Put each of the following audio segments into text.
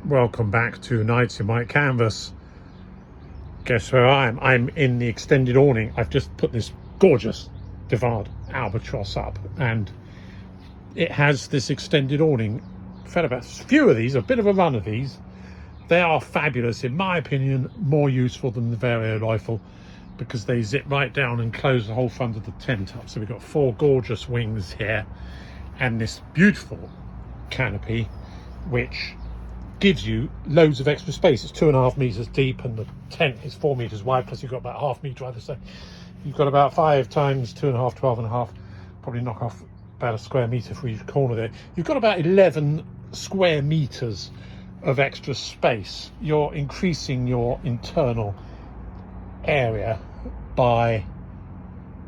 Welcome back to Nights in White Canvas. Guess where I am? I'm in the extended awning. I've just put this gorgeous Waard Albatros up, and it has this extended awning. I've had about a few of these, a bit of a run of these. They are fabulous, in my opinion, more useful than the Vario rifle because they zip right down and close the whole front of the tent up. So we've got four gorgeous wings here and this beautiful canopy which gives you loads of extra space. It's 2.5 meters deep and the tent is 4 meters wide, plus you've got about ½ meter either side. You've got about 5 times 2.5, 12.5, probably knock off about a square meter for each corner there. You've got about 11 square meters of extra space. You're increasing your internal area by,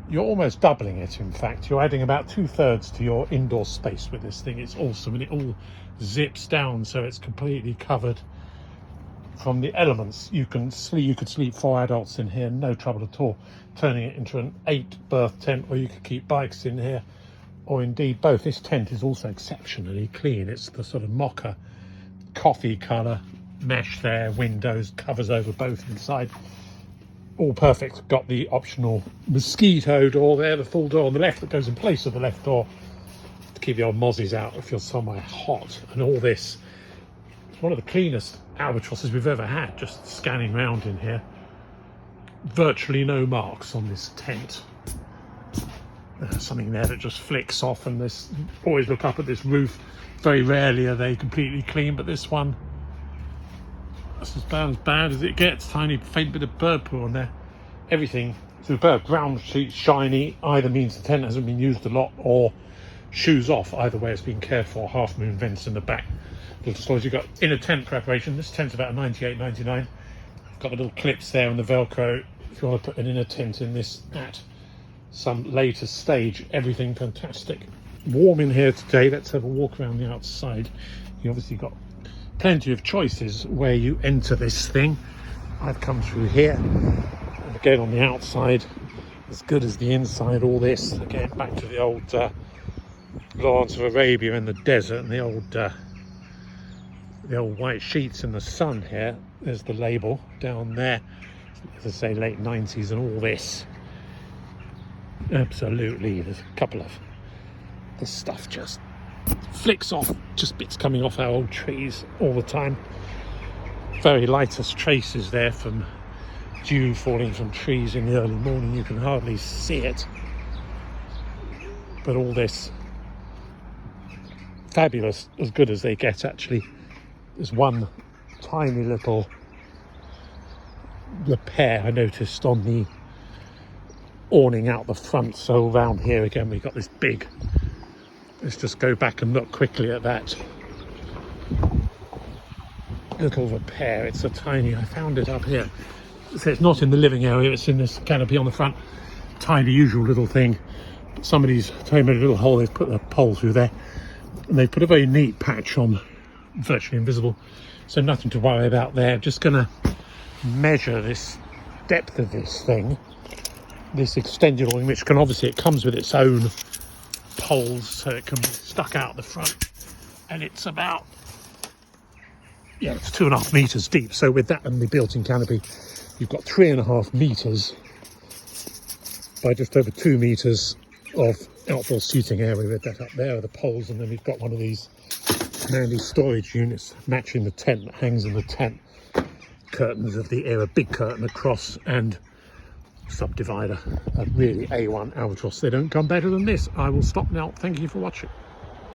you're almost doubling it. In fact, you're adding about 2/3 to your indoor space with this thing. It's awesome, and it all zips down so it's completely covered from the elements. You could sleep 4 adults in here, no trouble at all, turning it into an 8-berth tent, or you could keep bikes in here, or indeed both. This tent is also exceptionally clean. It's the sort of mocha coffee colour mesh there, windows, covers over both inside, all perfect. Got the optional mosquito door there, the full door on the left that goes in place of the left door to keep the old mozzies out if you're somewhere hot. And all this, it's one of the cleanest albatrosses we've ever had. Just scanning around in here, virtually no marks on this tent. There's something there that just flicks off, and this, always look up at this roof. Very rarely are they completely clean, but this one, that's as bad as it gets. Tiny faint bit of bird poo on there. Everything superb. Ground sheet shiny either means the tent hasn't been used a lot, or shoes off. Either way, it's been cared for. Half moon vents in the back. Little storage. You've got inner tent preparation. This tent's about 98.99. Got the little clips there and the Velcro if you want to put an inner tent in this at some later stage. Everything fantastic. Warm in here today. Let's have a walk around the outside. You obviously got plenty of choices where you enter this thing. I've come through here, and again on the outside, as good as the inside. All this again back to the old Lawrence of Arabia in the desert, and the old white sheets in the sun here. There's the label down there, as I say, late 90s, and all this. Absolutely, there's a couple of the stuff just flicks off, just bits coming off our old trees all the time. Very lightest traces there from dew falling from trees in the early morning. You can hardly see it, but all this fabulous, as good as they get actually. There's one tiny little repair I noticed on the awning out the front. So around here again we've got this big, let's just go back and look quickly at that little repair. It's a tiny, I found it up here, so it's not in the living area, it's in this canopy on the front. Tiny usual little thing, but somebody's made a little hole. They've put a pole through there, and they've put a very neat patch on, virtually invisible, so nothing to worry about there. Just gonna measure this depth of this thing, this extended awning, which can obviously, it comes with its own poles so it can be stuck out the front, and it's about, yeah, it's 2.5 meters deep. So with that and the built-in canopy, you've got 3.5 meters by just over 2 meters of outdoor seating area. With that up there are the poles, and then we've got one of these handy storage units matching the tent that hangs in the tent. Curtains of the era, big curtain across, and subdivider. A really A1 Albatros. They don't come better than this. I will stop now. Thank you for watching.